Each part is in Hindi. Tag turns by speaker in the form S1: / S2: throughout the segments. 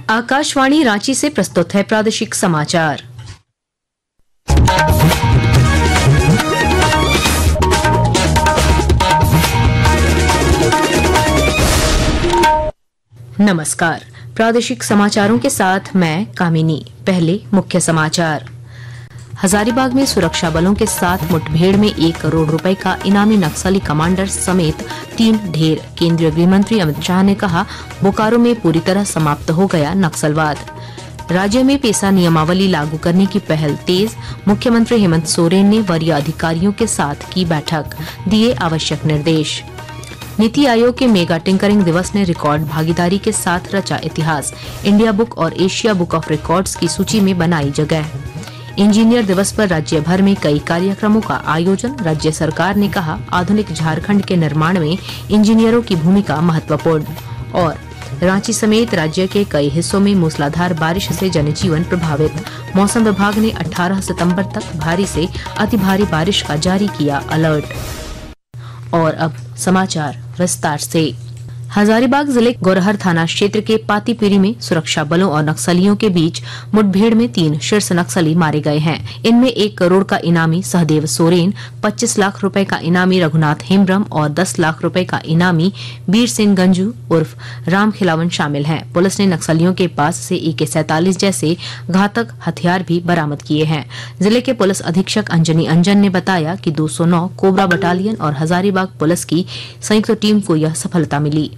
S1: आकाशवाणी रांची से प्रस्तुत है प्रादेशिक समाचार। नमस्कार, प्रादेशिक समाचारों के साथ मैं कामिनी। पहले मुख्य समाचार। हजारीबाग में सुरक्षा बलों के साथ मुठभेड़ में 1 करोड़ रुपए का इनामी नक्सली कमांडर समेत 3 ढेर। केंद्रीय गृह मंत्री अमित शाह ने कहा, बोकारो में पूरी तरह समाप्त हो गया नक्सलवाद। राज्य में पेसा नियमावली लागू करने की पहल तेज। मुख्यमंत्री हेमंत सोरेन ने वरीय अधिकारियों के साथ की बैठक, दिए आवश्यक निर्देश। नीति आयोग के मेगा टिंकरिंग दिवस ने रिकॉर्ड भागीदारी के साथ रचा इतिहास। इंडिया बुक और एशिया बुक ऑफ रिकॉर्ड्स की सूची में बनाई जगह। इंजीनियर दिवस पर राज्य भर में कई कार्यक्रमों का आयोजन। राज्य सरकार ने कहा, आधुनिक झारखंड के निर्माण में इंजीनियरों की भूमिका महत्वपूर्ण। और रांची समेत राज्य के कई हिस्सों में मूसलाधार बारिश से जनजीवन प्रभावित। मौसम विभाग ने 18 सितंबर तक भारी से अति भारी बारिश का जारी किया अलर्ट। और अब समाचार विस्तार से। हजारीबाग जिले गोरहर थाना क्षेत्र के पातीपीरी में सुरक्षा बलों और नक्सलियों के बीच मुठभेड़ में 3 शीर्ष नक्सली मारे गए हैं। इनमें 1 करोड़ का इनामी सहदेव सोरेन, 25 लाख रुपए का इनामी रघुनाथ हेम्ब्रम और 10 लाख रुपए का इनामी बीर सिंह गंजू उर्फ राम खिलावन शामिल हैं। पुलिस ने नक्सलियों के पास से AK-47 जैसे घातक हथियार भी बरामद किए हैं। जिले के पुलिस अधीक्षक अंजनी अंजन ने बताया कि 209 कोबरा बटालियन और हजारीबाग पुलिस की संयुक्त टीम को यह सफलता मिली।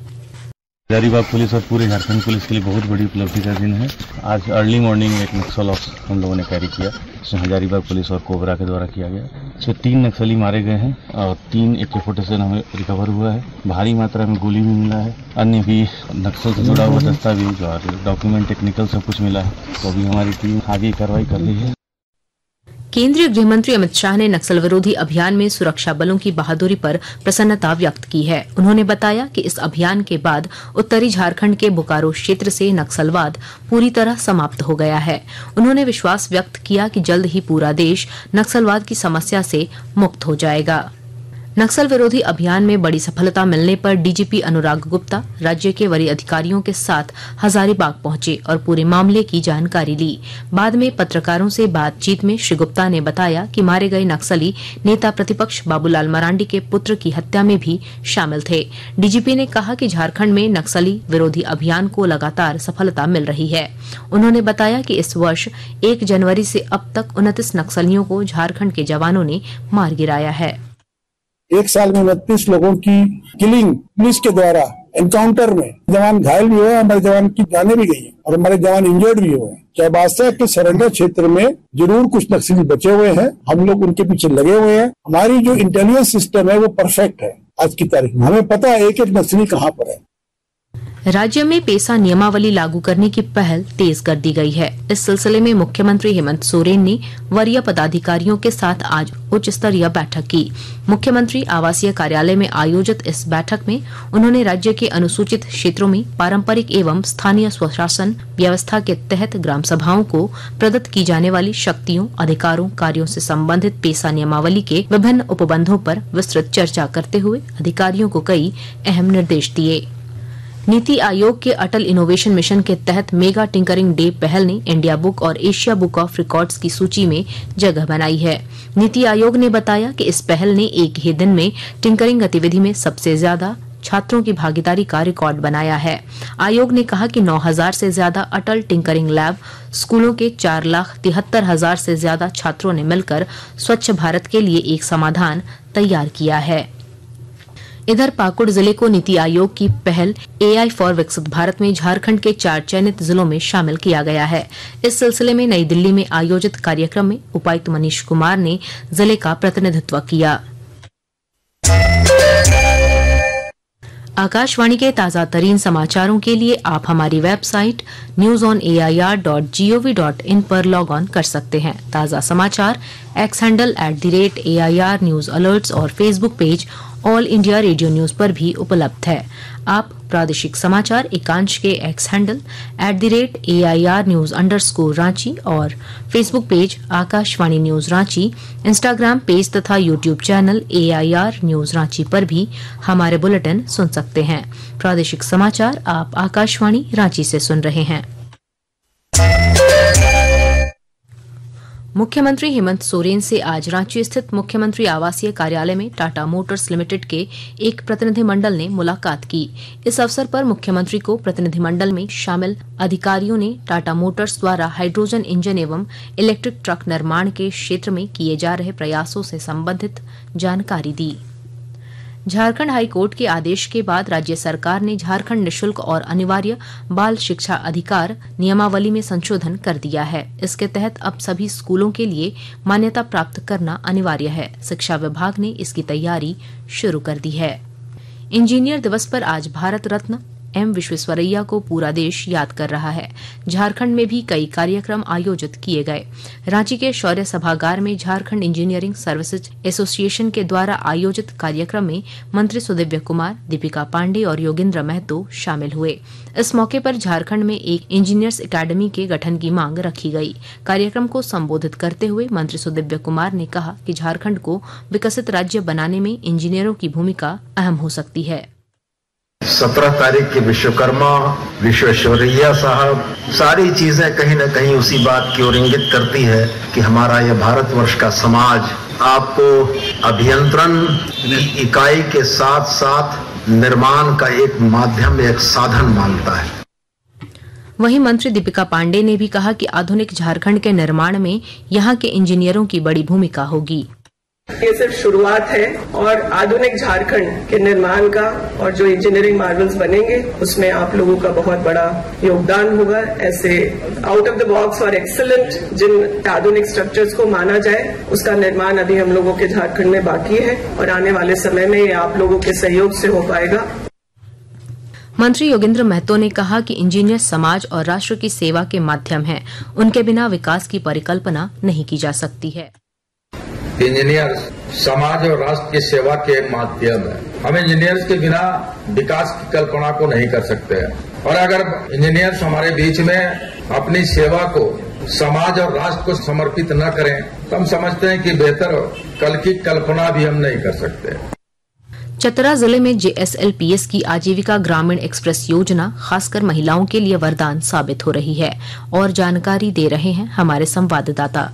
S2: हजारीबाग पुलिस और पूरे झारखंड पुलिस के लिए बहुत बड़ी उपलब्धि का दिन है। आज अर्ली मॉर्निंग में एक नक्सल ऑफ हम लोगों ने कैरी किया, जिसमें हजारीबाग पुलिस और कोबरा के द्वारा किया गया। इसमें 3 नक्सली मारे गए हैं और 3 AK-47 हमें रिकवर हुआ है। भारी मात्रा में गोली भी मिला है। अन्य भी नक्सल से जुड़ा हुआ दस्तावेज और डॉक्यूमेंट टेक्निकल सब कुछ मिला है। तो अभी हमारी टीम आगे कार्रवाई कर रही है।
S1: केंद्रीय गृह मंत्री अमित शाह ने नक्सल विरोधी अभियान में सुरक्षा बलों की बहादुरी पर प्रसन्नता व्यक्त की है। उन्होंने बताया कि इस अभियान के बाद उत्तरी झारखंड के बोकारो क्षेत्र से नक्सलवाद पूरी तरह समाप्त हो गया है। उन्होंने विश्वास व्यक्त किया कि जल्द ही पूरा देश नक्सलवाद की समस्या से मुक्त हो जाएगा। नक्सल विरोधी अभियान में बड़ी सफलता मिलने पर डीजीपी अनुराग गुप्ता राज्य के वरीय अधिकारियों के साथ हजारीबाग पहुंचे और पूरे मामले की जानकारी ली। बाद में पत्रकारों से बातचीत में श्री गुप्ता ने बताया कि मारे गए नक्सली नेता प्रतिपक्ष बाबूलाल मरांडी के पुत्र की हत्या में भी शामिल थे। डीजीपी ने कहा कि झारखंड में नक्सली विरोधी अभियान को लगातार सफलता मिल रही है। उन्होंने बताया कि इस वर्ष 1 जनवरी से अब तक 29 नक्सलियों को झारखंड के जवानों ने मार गिराया है।
S3: 1 साल में 32 लोगों की किलिंग पुलिस के द्वारा एनकाउंटर में जवान घायल भी हुए, हमारे जवान की जानें भी गई और हमारे जवान इंजर्ड भी हुए। चाईबासा के सरेंडर क्षेत्र में जरूर कुछ नक्सली बचे हुए हैं, हम लोग उनके पीछे लगे हुए हैं। हमारी जो इंटेलिजेंस सिस्टम है वो परफेक्ट है। आज की तारीख में हमें पता है एक नक्सली कहाँ पर है।
S1: राज्य में पेसा नियमावली लागू करने की पहल तेज कर दी गई है। इस सिलसिले में मुख्यमंत्री हेमंत सोरेन ने वरीय पदाधिकारियों के साथ आज उच्च स्तरीय बैठक की। मुख्यमंत्री आवासीय कार्यालय में आयोजित इस बैठक में उन्होंने राज्य के अनुसूचित क्षेत्रों में पारंपरिक एवं स्थानीय स्वशासन व्यवस्था के तहत ग्राम सभाओं को प्रदत्त की जाने वाली शक्तियों, अधिकारों, कार्यों से संबंधित पेसा नियमावली के विभिन्न उपबंधों पर विस्तृत चर्चा करते हुए अधिकारियों को कई अहम निर्देश दिए। नीति आयोग के अटल इनोवेशन मिशन के तहत मेगा टिंकरिंग डे पहल ने इंडिया बुक और एशिया बुक ऑफ रिकॉर्ड्स की सूची में जगह बनाई है। नीति आयोग ने बताया कि इस पहल ने एक ही दिन में टिंकरिंग गतिविधि में सबसे ज्यादा छात्रों की भागीदारी का रिकॉर्ड बनाया है। आयोग ने कहा कि 9,000 से ज्यादा अटल टिंकरिंग लैब स्कूलों के 4,73,000 से ज्यादा छात्रों ने मिलकर स्वच्छ भारत के लिए एक समाधान तैयार किया है। इधर पाकुड़ जिले को नीति आयोग की पहल AI फॉर विकसित भारत में झारखंड के 4 चयनित जिलों में शामिल किया गया है। इस सिलसिले में नई दिल्ली में आयोजित कार्यक्रम में उपायुक्त मनीष कुमार ने जिले का प्रतिनिधित्व किया। आकाशवाणी के ताजा तरीन समाचारों के लिए आप हमारी वेबसाइट newsonair.gov.in पर लॉग ऑन कर सकते हैं। ताजा समाचार X handle @AIR news alerts और Facebook page All India Radio news पर भी उपलब्ध है। आप प्रादेशिक समाचार एकांश के एक्स हैंडल @AIR न्यूज _ और Facebook page Akashvani news Ranchi, Instagram page तथा YouTube channel AIR news Ranchi पर भी हमारे बुलेटिन सुन सकते हैं। प्रादेशिक समाचार आप आकाशवाणी रांची से सुन रहे हैं। मुख्यमंत्री हेमंत सोरेन से आज रांची स्थित मुख्यमंत्री आवासीय कार्यालय में टाटा मोटर्स लिमिटेड के एक प्रतिनिधिमंडल ने मुलाकात की। इस अवसर पर मुख्यमंत्री को प्रतिनिधिमंडल में शामिल अधिकारियों ने टाटा मोटर्स द्वारा हाइड्रोजन इंजन एवं इलेक्ट्रिक ट्रक निर्माण के क्षेत्र में किए जा रहे प्रयासों से संबंधित जानकारी दी। झारखंड हाईकोर्ट के आदेश के बाद राज्य सरकार ने झारखंड निःशुल्क और अनिवार्य बाल शिक्षा अधिकार नियमावली में संशोधन कर दिया है। इसके तहत अब सभी स्कूलों के लिए मान्यता प्राप्त करना अनिवार्य है। शिक्षा विभाग ने इसकी तैयारी शुरू कर दी है। इंजीनियर दिवस पर आज भारत रत्न एम विश्वेश्वरैया को पूरा देश याद कर रहा है। झारखंड में भी कई कार्यक्रम आयोजित किए गए। रांची के शौर्य सभागार में झारखंड इंजीनियरिंग सर्विसेज एसोसिएशन के द्वारा आयोजित कार्यक्रम में मंत्री सुदिव्य कुमार, दीपिका पांडे और योगेंद्र महतो शामिल हुए। इस मौके पर झारखंड में एक इंजीनियर्स एकेडमी के गठन की मांग रखी गई। कार्यक्रम को संबोधित करते हुए मंत्री सुदिव्य कुमार ने कहा कि झारखंड को विकसित राज्य बनाने में इंजीनियरों की भूमिका अहम हो सकती है।
S4: 17 तारीख के विश्वकर्मा विश्वेश्वरैया साहब, सारी चीजें कहीं न कहीं उसी बात की ओर इंगित करती है कि हमारा यह भारतवर्ष का समाज आपको अभियंत्रण इकाई के साथ साथ निर्माण का एक माध्यम, एक साधन मानता है।
S1: वहीं मंत्री दीपिका पांडे ने भी कहा कि आधुनिक झारखंड के निर्माण में यहां के इंजीनियरों की बड़ी भूमिका होगी।
S5: ये सिर्फ शुरुआत है और आधुनिक झारखंड के निर्माण का और जो इंजीनियरिंग मार्वल्स बनेंगे उसमें आप लोगों का बहुत बड़ा योगदान होगा। ऐसे आउट ऑफ द बॉक्स और एक्सीलेंट जिन आधुनिक स्ट्रक्चर्स को माना जाए उसका निर्माण अभी हम लोगों के झारखंड में बाकी है और आने वाले समय में ये आप लोगों के सहयोग से हो पाएगा।
S1: मंत्री योगेंद्र महतो ने कहा कि इंजीनियर समाज और राष्ट्र की सेवा के माध्यम हैं। उनके बिना विकास की परिकल्पना नहीं की जा सकती है।
S6: इंजीनियर समाज और राष्ट्र की सेवा के माध्यम है। हम इंजीनियर्स के बिना विकास की कल्पना को नहीं कर सकते हैं और अगर इंजीनियर्स हमारे बीच में अपनी सेवा को समाज और राष्ट्र को समर्पित न करें तो हम समझते हैं कि बेहतर कल की कल्पना भी हम नहीं कर सकते।
S1: चतरा जिले में JSLPS की आजीविका ग्रामीण एक्सप्रेस योजना खासकर महिलाओं के लिए वरदान साबित हो रही है और जानकारी दे रहे हैं हमारे संवाददाता।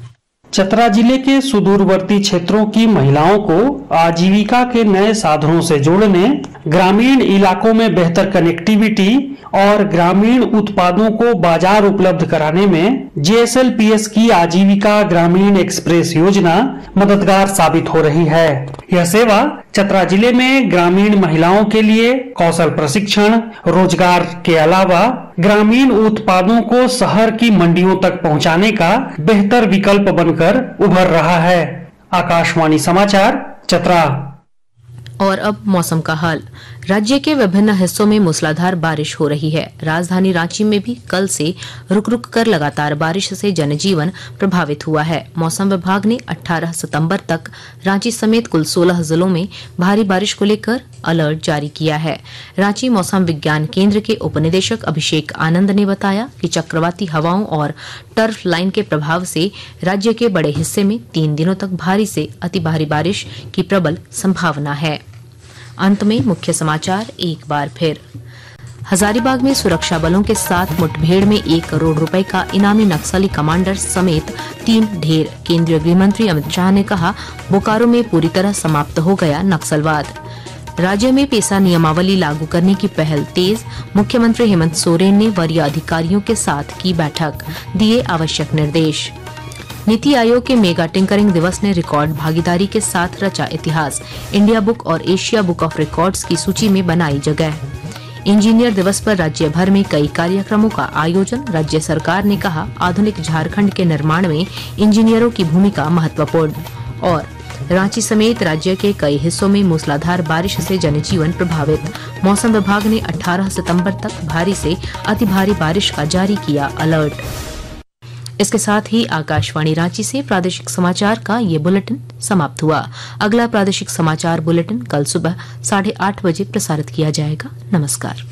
S7: चतरा जिले के सुदूरवर्ती क्षेत्रों की महिलाओं को आजीविका के नए साधनों से जोड़ने, ग्रामीण इलाकों में बेहतर कनेक्टिविटी और ग्रामीण उत्पादों को बाजार उपलब्ध कराने में JSLPS की आजीविका ग्रामीण एक्सप्रेस योजना मददगार साबित हो रही है। यह सेवा चतरा जिले में ग्रामीण महिलाओं के लिए कौशल प्रशिक्षण, रोजगार के अलावा ग्रामीण उत्पादों को शहर की मंडियों तक पहुंचाने का बेहतर विकल्प बनकर उभर रहा है। आकाशवाणी समाचार, चतरा।
S1: और अब मौसम का हाल। राज्य के विभिन्न हिस्सों में मूसलाधार बारिश हो रही है। राजधानी रांची में भी कल से रुक रुक कर लगातार बारिश से जनजीवन प्रभावित हुआ है। मौसम विभाग ने 18 सितंबर तक रांची समेत कुल 16 जिलों में भारी बारिश को लेकर अलर्ट जारी किया है। रांची मौसम विज्ञान केंद्र के उपनिदेशक अभिषेक आनंद ने बताया कि चक्रवाती हवाओं और टर्फ लाइन के प्रभाव से राज्य के बड़े हिस्से में 3 दिनों तक भारी से अति भारी बारिश की प्रबल संभावना है। अंत में मुख्य समाचार एक बार फिर। हजारीबाग में सुरक्षा बलों के साथ मुठभेड़ में 1 करोड़ रुपए का इनामी नक्सली कमांडर समेत 3 ढेर। केंद्रीय गृह मंत्री अमित शाह ने कहा, बोकारो में पूरी तरह समाप्त हो गया नक्सलवाद। राज्य में पेशा नियमावली लागू करने की पहल तेज। मुख्यमंत्री हेमंत सोरेन ने वरीय अधिकारियों के साथ की बैठक, दिए आवश्यक निर्देश। नीति आयोग के मेगा टिंकरिंग दिवस ने रिकॉर्ड भागीदारी के साथ रचा इतिहास। इंडिया बुक और एशिया बुक ऑफ रिकॉर्ड्स की सूची में बनाई जगह। इंजीनियर दिवस पर राज्य भर में कई कार्यक्रमों का आयोजन। राज्य सरकार ने कहा, आधुनिक झारखंड के निर्माण में इंजीनियरों की भूमिका महत्वपूर्ण। और रांची समेत राज्य के कई हिस्सों में मूसलाधार बारिश से जनजीवन प्रभावित। मौसम विभाग ने 18 सितंबर तक भारी से अति भारी बारिश का जारी किया अलर्ट। इसके साथ ही आकाशवाणी रांची से प्रादेशिक समाचार का ये बुलेटिन समाप्त हुआ। अगला प्रादेशिक समाचार बुलेटिन कल सुबह 8:30 बजे प्रसारित किया जाएगा। नमस्कार।